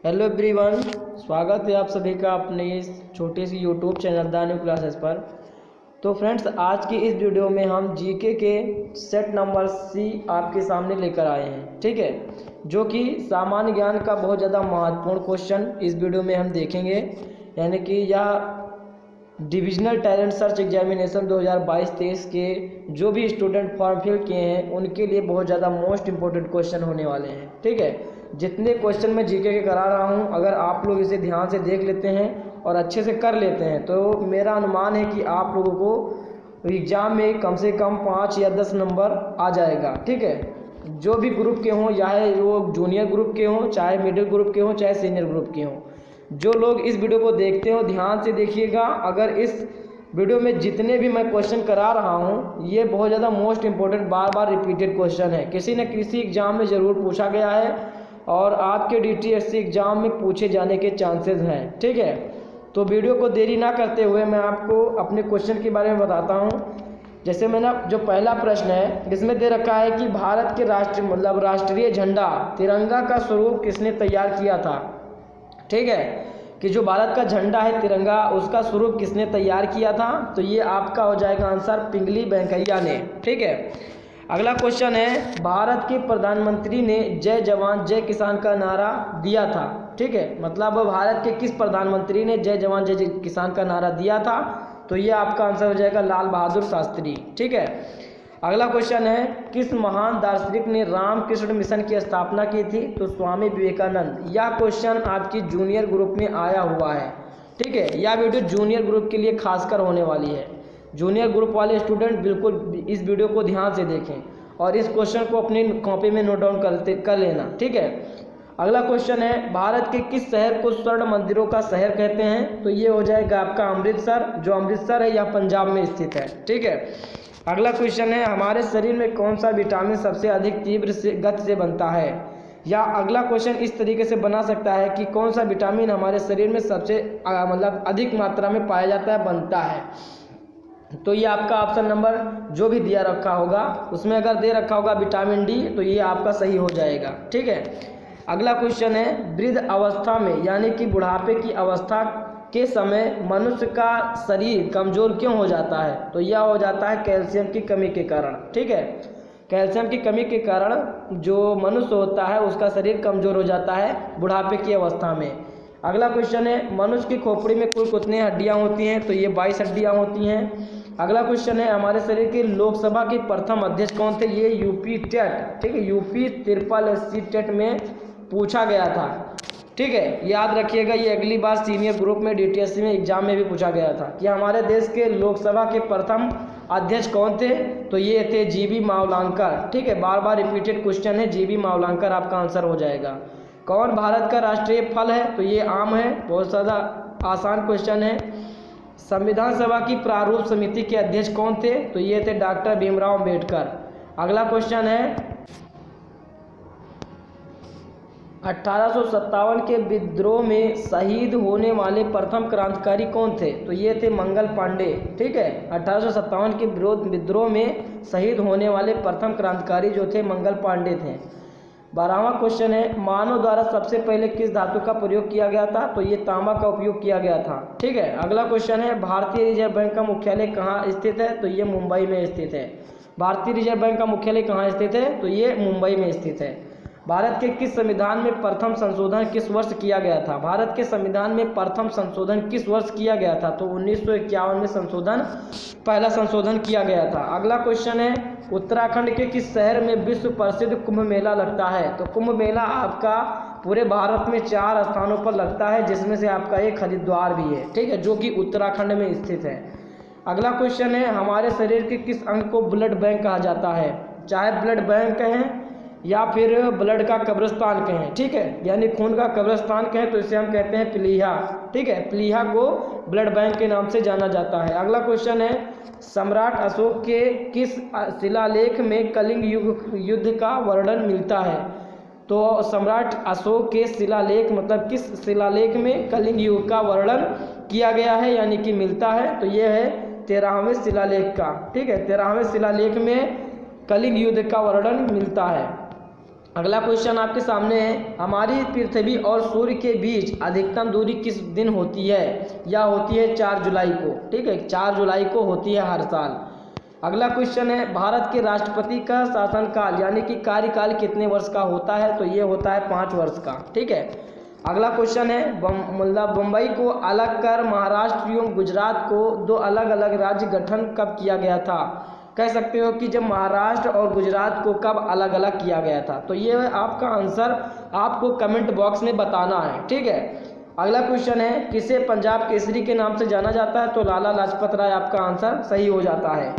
Hello everyone, स्वागत है आप सभी का अपने इस छोटे सी YouTube channel the new classes पर। तो फ्रेंड्स, आज की इस वीडियो में हम जीके के सेट नंबर सी आपके सामने लेकर आए हैं, ठीक है, जो कि सामान्य ज्ञान का बहुत ज़्यादा महत्वपूर्ण क्वेश्चन इस वीडियो में हम देखेंगे। यानी कि यह डिविजनल टैलेंट सर्च एग्जामिनेशन 2022-23 के जो भी स्टूडेंट फॉर्म फिल किए हैं उनके लिए बहुत ज़्यादा मोस्ट इंपॉर्टेंट क्वेश्चन होने वाले हैं, ठीक है। जितने क्वेश्चन मैं जीके के करा रहा हूं, अगर आप लोग इसे ध्यान से देख लेते हैं और अच्छे से कर लेते हैं तो मेरा अनुमान है कि आप लोगों को एग्ज़ाम में कम से कम 5 या 10 नंबर आ जाएगा, ठीक है। जो भी ग्रुप के हों, चाहे वो जूनियर ग्रुप के हों, चाहे मिडिल ग्रुप के हों, चाहे सीनियर ग्रुप के हों, जो लोग इस वीडियो को देखते हो ध्यान से देखिएगा। अगर इस वीडियो में जितने भी मैं क्वेश्चन करा रहा हूँ ये बहुत ज़्यादा मोस्ट इंपॉर्टेंट बार बार रिपीटेड क्वेश्चन है, किसी न किसी एग्ज़ाम में ज़रूर पूछा गया है और आपके DTSC एग्ज़ाम में पूछे जाने के चांसेस हैं, ठीक है। तो वीडियो को देरी ना करते हुए मैं आपको अपने क्वेश्चन के बारे में बताता हूँ। जैसे मैंने जो पहला प्रश्न है इसमें दे रखा है कि भारत के राष्ट्रीय झंडा तिरंगा का स्वरूप किसने तैयार किया था, ठीक है, कि जो भारत का झंडा है तिरंगा उसका स्वरूप किसने तैयार किया था। तो ये आपका हो जाएगा आंसर पिंगली वेंकैया ने, ठीक है। अगला क्वेश्चन है, भारत के प्रधानमंत्री ने जय जवान जय किसान का नारा दिया था, ठीक है, मतलब भारत के किस प्रधानमंत्री ने जय जवान जय किसान का नारा दिया था। तो ये आपका आंसर हो जाएगा लाल बहादुर शास्त्री, ठीक है। अगला क्वेश्चन है, किस महान दार्शनिक ने रामकृष्ण मिशन की स्थापना की थी। तो स्वामी विवेकानंद। यह क्वेश्चन आपकी जूनियर ग्रुप में आया हुआ है, ठीक है। यह वीडियो जूनियर ग्रुप के लिए खासकर होने वाली है। जूनियर ग्रुप वाले स्टूडेंट बिल्कुल इस वीडियो को ध्यान से देखें और इस क्वेश्चन को अपनी कॉपी में नोट डाउन कर लेना, ठीक है। अगला क्वेश्चन है, भारत के किस शहर को स्वर्ण मंदिरों का शहर कहते हैं। तो ये हो जाएगा आपका अमृतसर। जो अमृतसर है यह पंजाब में स्थित है, ठीक है। अगला क्वेश्चन है, हमारे शरीर में कौन सा विटामिन सबसे अधिक तीव्र गति से बनता है। या अगला क्वेश्चन इस तरीके से बना सकता है कि कौन सा विटामिन हमारे शरीर में सबसे मतलब अधिक मात्रा में पाया जाता है, बनता है। तो ये आपका ऑप्शन नंबर जो भी दिया रखा होगा उसमें अगर दे रखा होगा विटामिन डी तो ये आपका सही हो जाएगा, ठीक है। अगला क्वेश्चन है, वृद्ध अवस्था में यानी कि बुढ़ापे की अवस्था के समय मनुष्य का शरीर कमज़ोर क्यों हो जाता है। तो यह हो जाता है कैल्शियम की कमी के कारण, ठीक है। कैल्शियम की कमी के कारण जो मनुष्य होता है उसका शरीर कमज़ोर हो जाता है बुढ़ापे की अवस्था में। अगला क्वेश्चन है, मनुष्य की खोपड़ी में कुल कितनी हड्डियां होती हैं। तो ये 22 हड्डियां होती हैं। अगला क्वेश्चन है, हमारे शरीर के लोकसभा के प्रथम अध्यक्ष कौन थे। ये यूपी टेट, ठीक है, यूपी SSC टेट में पूछा गया था, ठीक है, याद रखिएगा। ये अगली बार सीनियर ग्रुप में DTSC में एग्जाम में भी पूछा गया था कि हमारे देश के लोकसभा के प्रथम अध्यक्ष कौन थे। तो ये थे GB मावलंकर, ठीक है, बार बार रिपीटेड क्वेश्चन है, GB मावलंकर आपका आंसर हो जाएगा। कौन भारत का राष्ट्रीय फल है। तो ये आम है, बहुत ज़्यादा आसान क्वेश्चन है। संविधान सभा की प्रारूप समिति के अध्यक्ष कौन थे। तो ये थे डॉक्टर भीमराव अम्बेडकर। अगला क्वेश्चन है, 1857 के विद्रोह में शहीद होने वाले प्रथम क्रांतिकारी कौन थे। तो ये थे मंगल पांडे, ठीक है। 1857 के विद्रोह में शहीद होने वाले प्रथम क्रांतिकारी जो थे मंगल पांडे थे। 12वां क्वेश्चन है, मानव द्वारा सबसे पहले किस धातु का प्रयोग किया गया था। तो ये तांबा का उपयोग किया गया था, ठीक है। अगला क्वेश्चन है, भारतीय रिजर्व बैंक का मुख्यालय कहाँ स्थित है। तो ये मुंबई में स्थित है। भारतीय रिजर्व बैंक का मुख्यालय कहाँ स्थित है। तो ये मुंबई में स्थित है। भारत के किस संविधान में प्रथम संशोधन किस वर्ष किया गया था। भारत के संविधान में प्रथम संशोधन किस वर्ष किया गया था। तो 1951 में पहला संशोधन किया गया था। अगला क्वेश्चन है, उत्तराखंड के किस शहर में विश्व प्रसिद्ध कुंभ मेला लगता है। तो कुंभ मेला आपका पूरे भारत में 4 स्थानों पर लगता है, जिसमें से आपका एक हरिद्वार भी है, ठीक है, जो कि उत्तराखंड में स्थित है। अगला क्वेश्चन है, हमारे शरीर के किस अंग को ब्लड बैंक कहा जाता है। चाहे ब्लड बैंक कहें या फिर ब्लड का कब्रिस्तान कहें, ठीक है, यानी खून का कब्रिस्तान कहें तो इसे हम कहते हैं प्लीहा, ठीक है। प्लीहा को ब्लड बैंक के नाम से जाना जाता है। अगला क्वेश्चन है, सम्राट अशोक के किस शिलालेख में कलिंग युद्ध का वर्णन मिलता है। तो सम्राट अशोक के शिलालेख मतलब किस शिलालेख में कलिंग युग का वर्णन किया गया है यानी कि मिलता है। तो ये है 13वें शिलालेख का, ठीक है, 13वें शिलालेख में कलिंग युद्ध का वर्णन मिलता है। अगला क्वेश्चन आपके सामने है, हमारी पृथ्वी और सूर्य के बीच अधिकतम दूरी किस दिन होती है? या होती है 4 जुलाई को। ठीक है, 4 जुलाई को होती है हर साल। अगला क्वेश्चन है, भारत के राष्ट्रपति का शासनकाल यानी कि कार्यकाल कितने वर्ष का होता है? तो ये होता है 5 वर्ष का। ठीक है। अगला क्वेश्चन है, मतलब मुंबई को अलग कर महाराष्ट्र एवं गुजरात को 2 अलग अलग राज्य गठन कब किया गया था? कह सकते हो कि जब महाराष्ट्र और गुजरात को कब अलग अलग किया गया था। तो ये आपका आंसर आपको कमेंट बॉक्स में बताना है। ठीक है। अगला क्वेश्चन है, किसे पंजाब केसरी के नाम से जाना जाता है? तो लाला लाजपत राय आपका आंसर सही हो जाता है।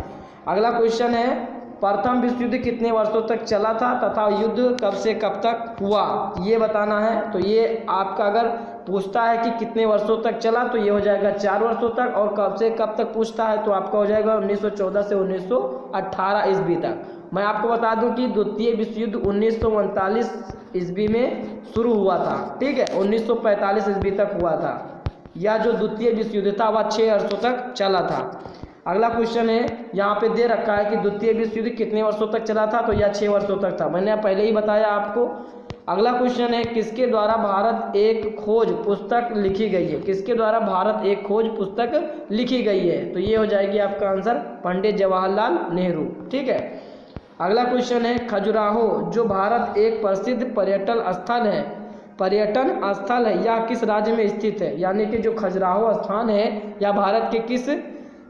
अगला क्वेश्चन है, प्रथम विश्व युद्ध कितने वर्षों तक चला था तथा युद्ध कब से कब तक हुआ? ये बताना है। तो ये आपका अगर पूछता है कि कितने वर्षों तक चला तो ये हो जाएगा 4 वर्षों तक, और कब से कब तक पूछता है तो आपका हो जाएगा 1914 से 1918 ईस्वी तक। मैं आपको बता दूं कि द्वितीय विश्व युद्ध 1939 ईस्वी में शुरू हुआ था। ठीक है, 1945 ईस्वी तक हुआ था। या जो द्वितीय विश्व युद्ध था वह 6 वर्षों तक चला था। अगला क्वेश्चन है, यहाँ पे दे रखा है कि द्वितीय विश्व युद्ध कितने वर्षों तक चला था? तो यह 6 वर्षों तक था, मैंने पहले ही बताया आपको। अगला क्वेश्चन है, किसके द्वारा भारत एक खोज पुस्तक लिखी गई है? किसके द्वारा भारत एक खोज पुस्तक लिखी गई है? तो ये हो जाएगी आपका आंसर पंडित जवाहरलाल नेहरू। ठीक है। अगला क्वेश्चन है, खजुराहो जो भारत एक प्रसिद्ध पर्यटन स्थल है यह किस राज्य में स्थित है? यानी कि जो खजुराहो स्थान है यह भारत के किस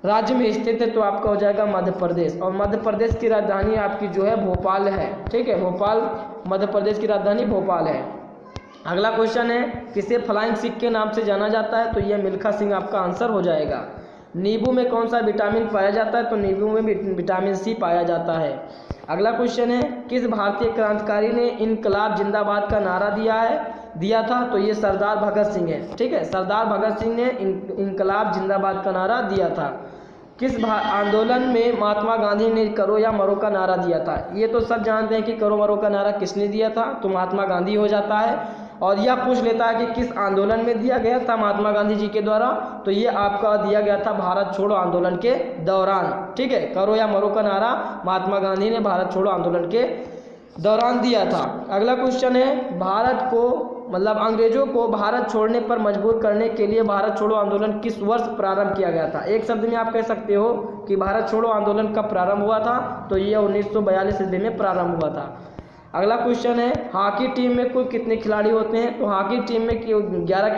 राज्य में स्थित है? तो आपका हो जाएगा मध्य प्रदेश। और मध्य प्रदेश की राजधानी आपकी जो है भोपाल है। ठीक है, भोपाल मध्य प्रदेश की राजधानी भोपाल है। अगला क्वेश्चन है, किसे फ्लाइंग सिख के नाम से जाना जाता है? तो यह मिल्खा सिंह आपका आंसर हो जाएगा। नींबू में कौन सा विटामिन पाया जाता है? तो नींबू में विटामिन सी पाया जाता है। अगला क्वेश्चन है, किस भारतीय क्रांतिकारी ने इनकलाब जिंदाबाद का नारा दिया था? तो ये सरदार भगत सिंह है। ठीक है, सरदार भगत सिंह ने इनकलाब जिंदाबाद का नारा दिया था। किस आंदोलन में महात्मा गांधी ने करो या मरो का नारा दिया था? ये तो सब जानते हैं कि करो मरो का नारा किसने दिया था, तो महात्मा गांधी हो जाता है। और यह पूछ लेता है कि किस आंदोलन में दिया गया था महात्मा गांधी जी के द्वारा? तो ये आपका दिया गया था भारत छोड़ो आंदोलन के दौरान। ठीक है, करो या मरो का नारा महात्मा गांधी ने भारत छोड़ो आंदोलन के दौरान दिया था। अगला क्वेश्चन है, भारत को मतलब अंग्रेजों को भारत छोड़ने पर मजबूर करने के लिए भारत छोड़ो आंदोलन किस वर्ष प्रारंभ किया गया था? एक शब्द में आप कह सकते हो कि भारत छोड़ो आंदोलन कब प्रारंभ हुआ था? तो ये 1942 ईस्वी में प्रारंभ हुआ था। अगला क्वेश्चन है, हॉकी टीम में कुल कितने खिलाड़ी होते हैं? तो हॉकी टीम में 11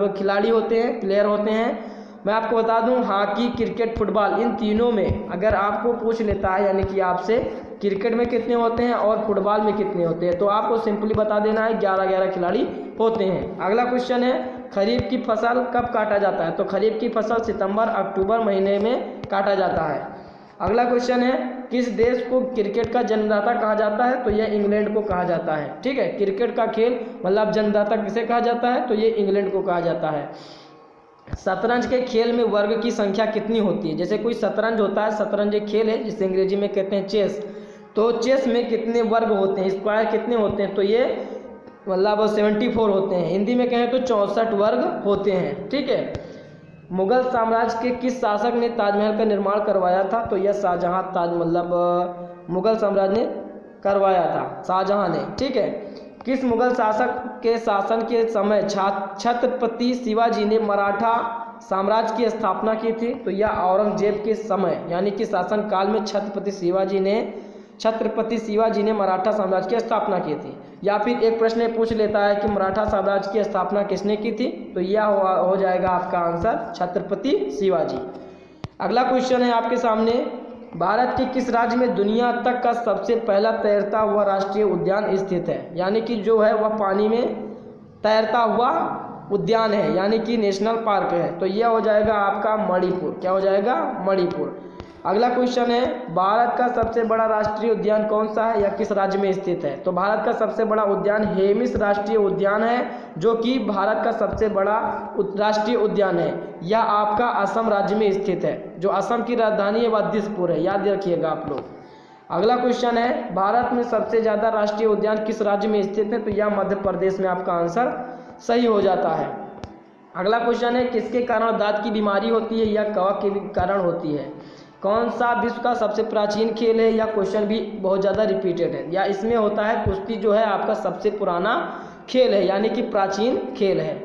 खिलाड़ी होते हैं, प्लेयर होते हैं। मैं आपको बता दूं, हॉकी, क्रिकेट, फुटबॉल इन तीनों में अगर आपको पूछ लेता है यानी कि आपसे क्रिकेट में कितने होते हैं और फुटबॉल में कितने होते हैं, तो आपको सिंपली बता देना है 11 खिलाड़ी होते हैं। अगला क्वेश्चन है, खरीफ की फसल कब काटा जाता है? तो खरीफ की फसल सितंबर अक्टूबर महीने में काटा जाता है। अगला क्वेश्चन है, किस देश को क्रिकेट का जन्मदाता कहा जाता है? तो यह इंग्लैंड को कहा जाता है। ठीक है, क्रिकेट का खेल मतलब जन्मदाता किसे कहा जाता है? तो ये इंग्लैंड को कहा जाता है। शतरंज के खेल में वर्ग की संख्या कितनी होती है? जैसे कोई शतरंज होता है, शतरंज एक खेल है जिसे अंग्रेजी में कहते हैं चेस। तो चेस में कितने वर्ग होते हैं, स्क्वायर कितने होते हैं? तो ये मतलब 74 होते हैं। हिंदी में कहें तो 64 वर्ग होते हैं। ठीक है। मुगल साम्राज्य के किस शासक ने ताजमहल का निर्माण करवाया था? तो यह शाहजहां मुगल साम्राज्य ने करवाया था, शाहजहां ने। ठीक है। किस मुगल शासक के शासन के समय छत्रपति शिवाजी ने मराठा साम्राज्य की स्थापना की थी? तो यह औरंगजेब के समय यानी कि शासन काल में छत्रपति शिवाजी ने मराठा साम्राज्य की स्थापना की थी। या फिर एक प्रश्न पूछ लेता है कि मराठा साम्राज्य की स्थापना किसने की थी? तो यह हो जाएगा आपका आंसर छत्रपति शिवाजी। अगला क्वेश्चन है आपके सामने, भारत के किस राज्य में दुनिया तक का सबसे पहला तैरता हुआ राष्ट्रीय उद्यान स्थित है? यानी कि जो है वह पानी में तैरता हुआ उद्यान है यानी कि नेशनल पार्क है। तो यह हो जाएगा आपका मणिपुर। क्या हो जाएगा? मणिपुर। अगला क्वेश्चन है, भारत का सबसे बड़ा राष्ट्रीय उद्यान कौन सा है या किस राज्य में स्थित है? तो भारत का सबसे बड़ा उद्यान हेमिस राष्ट्रीय उद्यान है, जो कि भारत का सबसे बड़ा राष्ट्रीय उद्यान है। यह आपका असम राज्य में स्थित है। जो असम की राजधानी है वह दिसपुर है, याद रखिएगा आप लोग। अगला क्वेश्चन है, भारत में सबसे ज़्यादा राष्ट्रीय उद्यान किस राज्य में स्थित है? तो यह मध्य प्रदेश में आपका आंसर सही हो जाता है। अगला क्वेश्चन है, किसके कारण दांत की बीमारी होती है या कवक के कारण होती है? कौन सा विश्व का सबसे प्राचीन खेल है? यह क्वेश्चन भी बहुत ज़्यादा रिपीटेड है। या इसमें होता है कुश्ती जो है आपका सबसे पुराना खेल है, यानी कि प्राचीन खेल है।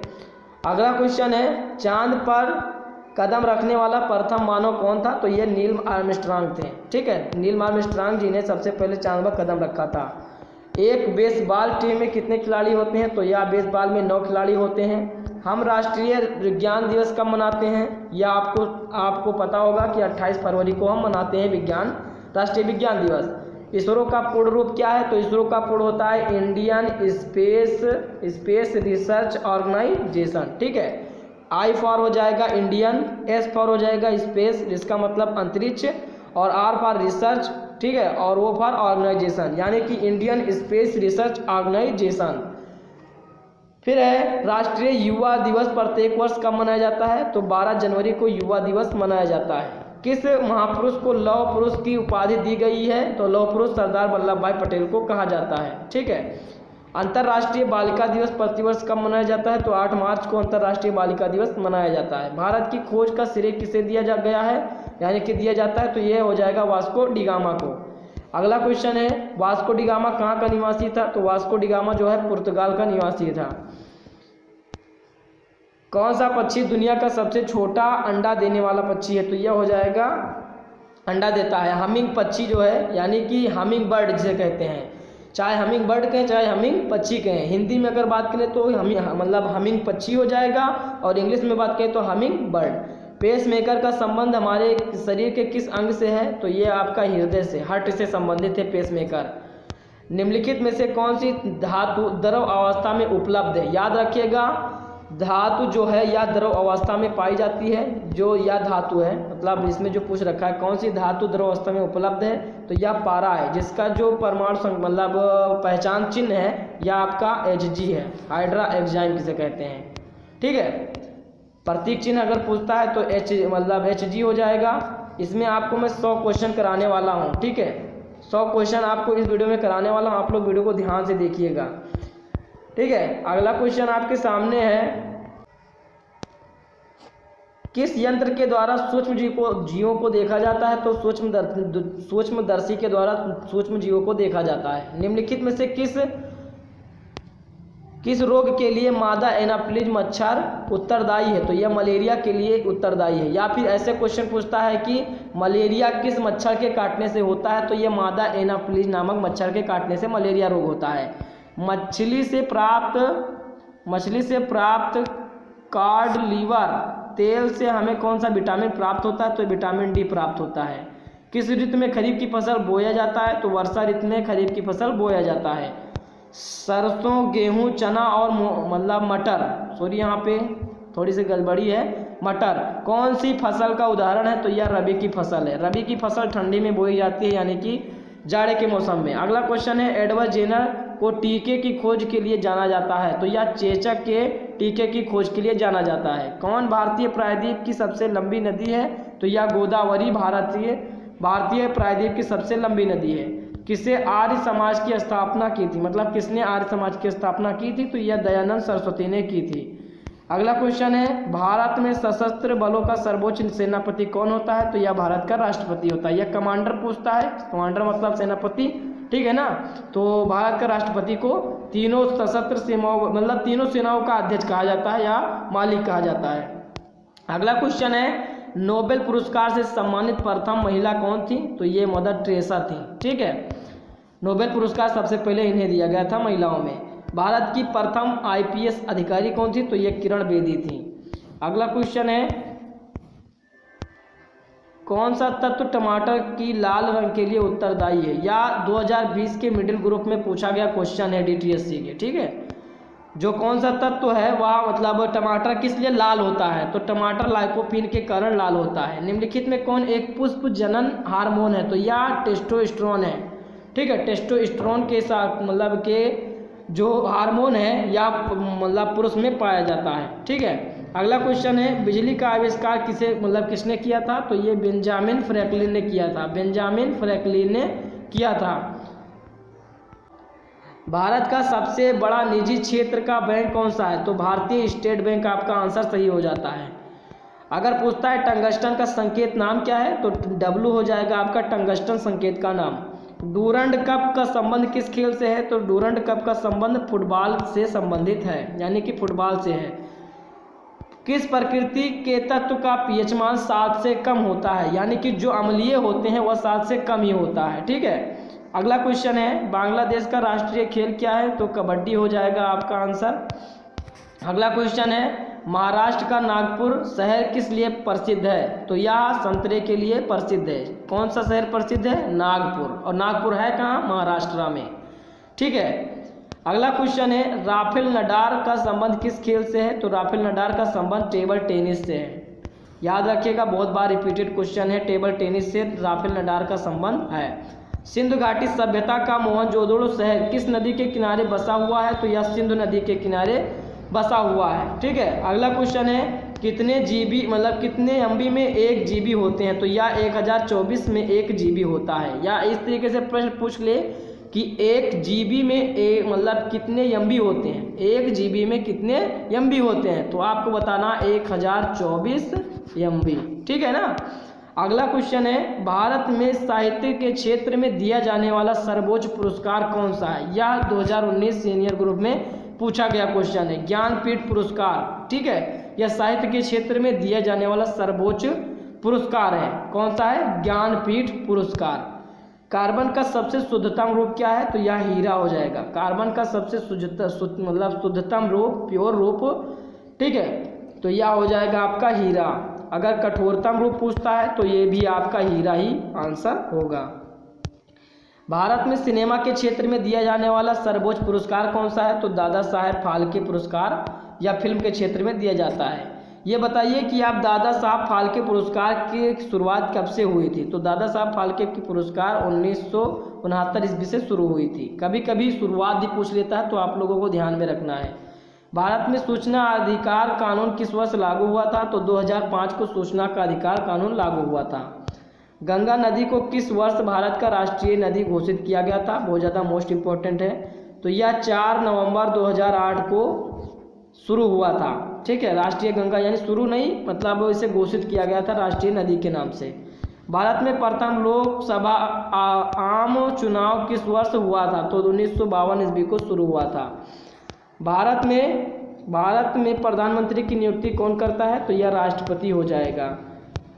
अगला क्वेश्चन है, चांद पर कदम रखने वाला प्रथम मानव कौन था? तो ये नील आर्मस्ट्रांग थे। ठीक है, नील आर्मस्ट्रांग जी ने सबसे पहले चांद पर कदम रखा था। एक बेसबॉल टीम में कितने खिलाड़ी होते हैं? तो यह बेसबॉल में 9 खिलाड़ी होते हैं। हम राष्ट्रीय विज्ञान दिवस कब मनाते हैं? यह आपको पता होगा कि 28 फरवरी को हम मनाते हैं राष्ट्रीय विज्ञान दिवस। इसरो का पूर्ण रूप क्या है? तो इसरो का पूर्ण होता है इंडियन स्पेस रिसर्च ऑर्गेनाइजेशन। ठीक है, आई फॉर हो जाएगा इंडियन, एस फॉर हो जाएगा स्पेस जिसका मतलब अंतरिक्ष, और आर फॉर रिसर्च, ठीक है, और ओ फॉर ऑर्गेनाइजेशन यानी कि इंडियन स्पेस रिसर्च ऑर्गेनाइजेशन। फिर है राष्ट्रीय युवा दिवस प्रत्येक वर्ष कब मनाया जाता है? तो 12 जनवरी को युवा दिवस मनाया जाता है। किस महापुरुष को लौह पुरुष की उपाधि दी गई है? तो लौह पुरुष सरदार वल्लभ भाई पटेल को कहा जाता है। ठीक है, अंतर्राष्ट्रीय बालिका दिवस प्रतिवर्ष कब मनाया जाता है? तो 8 मार्च को अंतर्राष्ट्रीय बालिका दिवस मनाया जाता है। भारत की खोज का श्रेय किसे दिया गया है, यानी कि दिया जाता है? तो ये हो जाएगा वास्को डिगामा को। अगला क्वेश्चन है, वास्को डिगामा कहाँ का निवासी था? तो वास्को डिगामा जो है पुर्तगाल का निवासी था। कौन सा पक्षी दुनिया का सबसे छोटा अंडा देने वाला पक्षी है? तो यह हो जाएगा, अंडा देता है हमिंग पक्षी जो है, यानी कि हमिंग बर्ड जिसे कहते हैं, चाहे हमिंग बर्ड कहें चाहे हमिंग पक्षी कहें। हिंदी में अगर बात करें तो हमिंग पक्षी हो जाएगा, और इंग्लिश में बात करें तो हमिंग बर्ड। पेस मेकर का संबंध हमारे शरीर के किस अंग से है? तो ये आपका हृदय से, हार्ट से संबंधित है पेस मेकर। निम्नलिखित में से कौन सी धातु द्रव अवस्था में उपलब्ध है? याद रखिएगा, धातु जो है या द्रव अवस्था में पाई जाती है, जो यह धातु है, मतलब इसमें जो पूछ रखा है कौन सी धातु द्रव अवस्था में उपलब्ध है, तो यह पारा है, जिसका जो परमाणु मतलब पहचान चिन्ह है यह आपका Hg है, हाइड्रा एग्जाइम जिसे कहते हैं। ठीक है, प्रतीक चिन्ह अगर पूछता है तो Hg हो जाएगा। इसमें आपको मैं 100 क्वेश्चन कराने वाला हूँ। ठीक है, 100 क्वेश्चन आपको इस वीडियो में कराने वाला हूँ, आप लोग वीडियो को ध्यान से देखिएगा। ठीक है, अगला क्वेश्चन आपके सामने है, किस यंत्र के द्वारा सूक्ष्म जीवों को देखा जाता है? तो सूक्ष्मदर्शी के द्वारा सूक्ष्म जीवों को देखा जाता है। निम्नलिखित में से किस रोग के लिए मादा एनाफिलीज मच्छर उत्तरदायी है? तो यह मलेरिया के लिए उत्तरदायी है। या फिर ऐसे क्वेश्चन पूछता है कि मलेरिया किस मच्छर के काटने से होता है? तो यह मादा एनाफिलीज नामक मच्छर के काटने से मलेरिया रोग होता है। मछली से प्राप्त कॉड लीवर तेल से हमें कौन सा विटामिन प्राप्त होता है? तो विटामिन डी प्राप्त होता है। किस ऋतु में खरीफ की फसल बोया जाता है? तो वर्षा ऋतु में खरीफ की फसल बोया जाता है। सरसों, गेहूं, चना और मटर, सॉरी यहाँ पे थोड़ी सी गड़बड़ी है, मटर कौन सी फसल का उदाहरण है? तो यह रबी की फसल है। रबी की फसल ठंडी में बोई जाती है, यानी कि जाड़े के मौसम में। अगला क्वेश्चन है, एडवर्ड जेनर को टीके की खोज के लिए जाना जाता है? तो यह चेचक के टीके की खोज के लिए जाना जाता है। कौन भारतीय प्रायद्वीप की सबसे लंबी नदी है? तो यह गोदावरी भारतीय प्रायद्वीप की सबसे लंबी नदी है। किसे आर्य समाज की स्थापना की थी, मतलब किसने आर्य समाज की स्थापना की थी? तो यह दयानंद सरस्वती ने की थी। अगला क्वेश्चन है, भारत में सशस्त्र बलों का सर्वोच्च सेनापति कौन होता है? तो यह भारत का राष्ट्रपति होता है। यह कमांडर पूछता है, कमांडर मतलब सेनापति, ठीक है ना। तो भारत का राष्ट्रपति को तीनों सशस्त्र सेनाओं मतलब तीनों सेनाओं का अध्यक्ष कहा जाता है या मालिक कहा जाता है। अगला क्वेश्चन है, नोबेल पुरस्कार से सम्मानित प्रथम महिला कौन थी? तो ये मदर टेरेसा थी। ठीक है, नोबेल पुरस्कार सबसे पहले इन्हें दिया गया था महिलाओं में। भारत की प्रथम IPS अधिकारी कौन थी? तो ये किरण बेदी थी। अगला क्वेश्चन है, कौन सा तत्व टमाटर की लाल रंग के लिए उत्तरदायी है? या 2020 के मिडिल ग्रुप में पूछा गया क्वेश्चन है DTSC के। ठीक है, जो कौन सा तत्व है वह मतलब टमाटर किस लिए लाल होता है? तो टमाटर लाइकोपीन के कारण लाल होता है। निम्नलिखित में कौन एक पुष्प जनन हार्मोन है? तो यह टेस्टोस्टेरोन है। ठीक है, टेस्टोस्टेरोन के साथ मतलब के जो हार्मोन है या मतलब पुरुष में पाया जाता है। ठीक है, अगला क्वेश्चन है, बिजली का आविष्कार किसने किया था? तो ये बेंजामिन फ्रैंकलिन ने किया था। बेंजामिन फ्रैंकलिन ने किया था। भारत का सबसे बड़ा निजी क्षेत्र का बैंक कौन सा है? तो भारतीय स्टेट बैंक आपका आंसर सही हो जाता है। अगर पूछता है टंगस्टन का संकेत नाम क्या है, तो W हो जाएगा आपका टंगस्टन संकेत का नाम। डूरंड कप का संबंध किस खेल से है, तो डूरंड कप का संबंध फुटबॉल से संबंधित है, यानी कि फुटबॉल से है। किस प्रकृति के तत्व का पीएच मान 7 से कम होता है, यानी कि जो अम्लीय होते हैं वह 7 से कम ही होता है। ठीक है, अगला क्वेश्चन है बांग्लादेश का राष्ट्रीय खेल क्या है, तो कबड्डी हो जाएगा आपका आंसर। अगला क्वेश्चन है महाराष्ट्र का नागपुर शहर किस लिए प्रसिद्ध है, तो यह संतरे के लिए प्रसिद्ध है। कौन सा शहर प्रसिद्ध है, नागपुर, और नागपुर है कहाँ, महाराष्ट्र में। ठीक है, अगला क्वेश्चन है राफेल नडाल का संबंध किस खेल से है, तो राफेल नडाल का संबंध टेबल टेनिस से है। याद रखिएगा, बहुत बार रिपीटेड क्वेश्चन है, टेबल टेनिस से राफेल नडाल का संबंध है। सिंधु घाटी सभ्यता का मोहनजोदड़ो शहर किस नदी के किनारे बसा हुआ है, तो यह सिंधु नदी के किनारे बसा हुआ है। ठीक है, अगला क्वेश्चन है कितने जीबी मतलब कितने एमबी में 1 जीबी होते हैं, तो यह 1024 में 1 जीबी होता है। या इस तरीके से प्रश्न पूछ ले कि 1 जीबी में मतलब कितने एमबी होते हैं, 1 जीबी में कितने एमबी होते हैं, तो आपको बताना 1024 एमबी। ठीक है ना। अगला क्वेश्चन है भारत में साहित्य के क्षेत्र में दिया जाने वाला सर्वोच्च पुरस्कार कौन सा है। यह 2019 सीनियर ग्रुप में पूछा गया क्वेश्चन है, ज्ञानपीठ पुरस्कार। ठीक है, यह साहित्य के क्षेत्र में दिया जाने वाला सर्वोच्च पुरस्कार है। कौन सा है, ज्ञानपीठ पुरस्कार। कार्बन का सबसे शुद्धतम रूप क्या है, तो यह हीरा हो जाएगा। कार्बन का सबसे शुद्धतम रूप, प्योर रूप, ठीक है, तो यह हो जाएगा आपका हीरा। अगर कठोरतम रूप पूछता है तो ये भी आपका हीरा ही आंसर होगा। भारत में सिनेमा के क्षेत्र में दिया जाने वाला सर्वोच्च पुरस्कार कौन सा है, तो दादा साहेब फाल्के पुरस्कार या फिल्म के क्षेत्र में दिया जाता है। ये बताइए कि आप दादा साहब फाल्के पुरस्कार की शुरुआत कब से हुई थी, तो दादा साहब फाल्के की पुरस्कार 1969 ईस्वी से शुरू हुई थी। कभी कभी शुरुआत भी पूछ लेता है, तो आप लोगों को ध्यान में रखना है। भारत में सूचना अधिकार कानून किस वर्ष लागू हुआ था, तो 2005 को सूचना का अधिकार कानून लागू हुआ था। गंगा नदी को किस वर्ष भारत का राष्ट्रीय नदी घोषित किया गया था, बहुत ज़्यादा मोस्ट इम्पोर्टेंट है, तो यह 4 नवंबर 2008 को शुरू हुआ था। ठीक है, राष्ट्रीय गंगा यानी शुरू नहीं, मतलब इसे घोषित किया गया था राष्ट्रीय नदी के नाम से। भारत में प्रथम लोकसभा आम चुनाव किस वर्ष हुआ था, तो 1952 ईस्वी को शुरू हुआ था। भारत में प्रधानमंत्री की नियुक्ति कौन करता है, तो यह राष्ट्रपति हो जाएगा।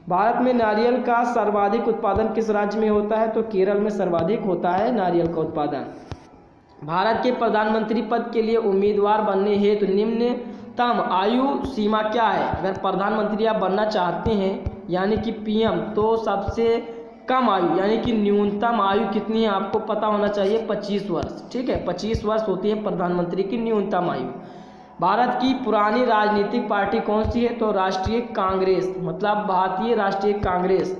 भारत में नारियल का सर्वाधिक उत्पादन किस राज्य में होता है, तो केरल में सर्वाधिक होता है नारियल का उत्पादन। भारत के प्रधानमंत्री पद के लिए उम्मीदवार बनने हेतु निम्नतम आयु सीमा क्या है। अगर प्रधानमंत्री आप बनना चाहते हैं यानी कि पीएम, तो सबसे कम आयु यानी कि न्यूनतम आयु कितनी है आपको पता होना चाहिए, 25 वर्ष। ठीक है, 25 वर्ष होती है प्रधानमंत्री की न्यूनतम आयु। भारत की पुरानी राजनीतिक पार्टी कौन सी है, तो राष्ट्रीय कांग्रेस, मतलब भारतीय राष्ट्रीय कांग्रेस,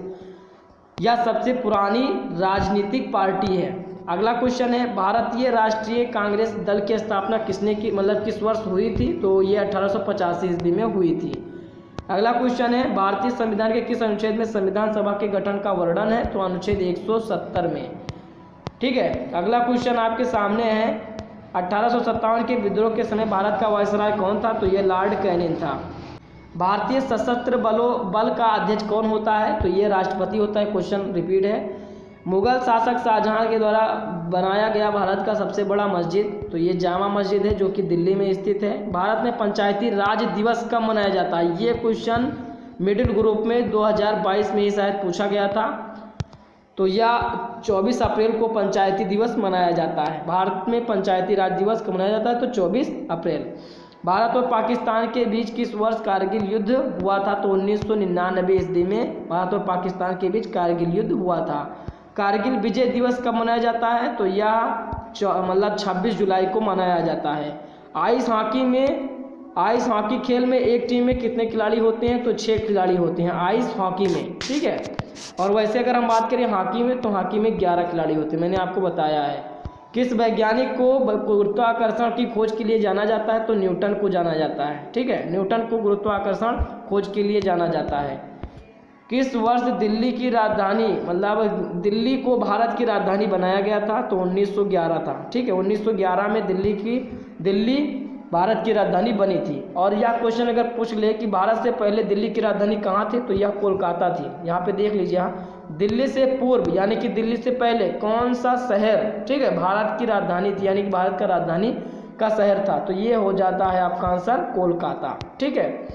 यह सबसे पुरानी राजनीतिक पार्टी है। अगला क्वेश्चन है भारतीय राष्ट्रीय कांग्रेस दल की स्थापना किसने की, मतलब किस वर्ष हुई थी, तो ये 1885 ईस्वी में हुई थी। अगला क्वेश्चन है भारतीय संविधान के किस अनुच्छेद में संविधान सभा के गठन का वर्णन है, तो अनुच्छेद 170 में। ठीक है, अगला क्वेश्चन आपके सामने है 1857 के विद्रोह के समय भारत का वायसराय कौन था, तो ये लॉर्ड कैनिंग था। भारतीय सशस्त्र बल का अध्यक्ष कौन होता है, तो ये राष्ट्रपति होता है। क्वेश्चन रिपीट है। मुगल शासक शाहजहां के द्वारा बनाया गया भारत का सबसे बड़ा मस्जिद, तो ये जामा मस्जिद है जो कि दिल्ली में स्थित है। भारत में पंचायती राज दिवस कब मनाया जाता है, ये क्वेश्चन मिडिल ग्रुप में 2022 में ही शायद पूछा गया था, तो यह 24 अप्रैल को पंचायती दिवस मनाया जाता है। भारत में पंचायती राज दिवस कब मनाया जाता है, तो 24 अप्रैल। भारत और पाकिस्तान के बीच किस वर्ष कारगिल युद्ध हुआ था, तो 1999 ईस्वी में भारत और पाकिस्तान के बीच कारगिल युद्ध हुआ था। कारगिल विजय दिवस कब मनाया जाता है, तो यह 26 जुलाई को मनाया जाता है। आइस हॉकी खेल में एक टीम में कितने खिलाड़ी होते हैं, तो 6 खिलाड़ी होते हैं आइस हॉकी में। ठीक है, और वैसे अगर हम बात करें हॉकी में, तो हॉकी में 11 खिलाड़ी होते हैं, मैंने आपको बताया है। किस वैज्ञानिक को गुरुत्वाकर्षण की खोज के लिए जाना जाता है, तो न्यूटन को जाना जाता है। ठीक है, न्यूटन को गुरुत्वाकर्षण खोज के लिए जाना जाता है। किस वर्ष दिल्ली की राजधानी, मतलब दिल्ली को भारत की राजधानी बनाया गया था, तो 1911 था। ठीक है, 1911 में दिल्ली भारत की राजधानी बनी थी। और यह क्वेश्चन अगर पूछ ले कि भारत से पहले दिल्ली की राजधानी कहाँ थी, तो यह कोलकाता थी। यहाँ पे देख लीजिए, यहाँ दिल्ली से पूर्व यानी कि दिल्ली से पहले कौन सा शहर, ठीक है, भारत की राजधानी थी, यानी कि भारत का राजधानी का शहर था, तो ये हो जाता है आपका आंसर कोलकाता, ठीक है।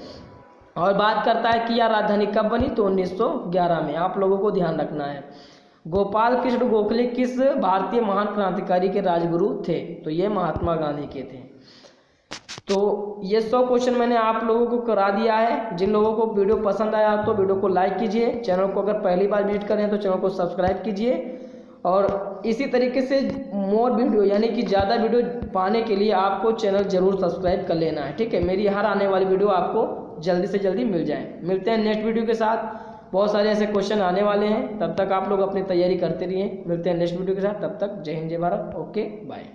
और बात करता है कि यह राजधानी कब बनी, तो 1911 में, आप लोगों को ध्यान रखना है। गोपाल कृष्ण गोखले किस भारतीय महान क्रांतिकारी के राजगुरु थे, तो ये महात्मा गांधी के थे। तो ये 100 क्वेश्चन मैंने आप लोगों को करा दिया है। जिन लोगों को वीडियो पसंद आया तो वीडियो को लाइक कीजिए, चैनल को अगर पहली बार विजिट करें तो चैनल को सब्सक्राइब कीजिए, और इसी तरीके से मोर वीडियो यानी कि ज़्यादा वीडियो पाने के लिए आपको चैनल ज़रूर सब्सक्राइब कर लेना है, ठीक है। मेरी हर आने वाली वीडियो आपको जल्दी से जल्दी मिल जाए। मिलते हैं नेक्स्ट वीडियो के साथ, बहुत सारे ऐसे क्वेश्चन आने वाले हैं, तब तक आप लोग अपनी तैयारी करते रहिए। मिलते हैं नेक्स्ट वीडियो के साथ, तब तक जय हिंद जय भारत, ओके बाय।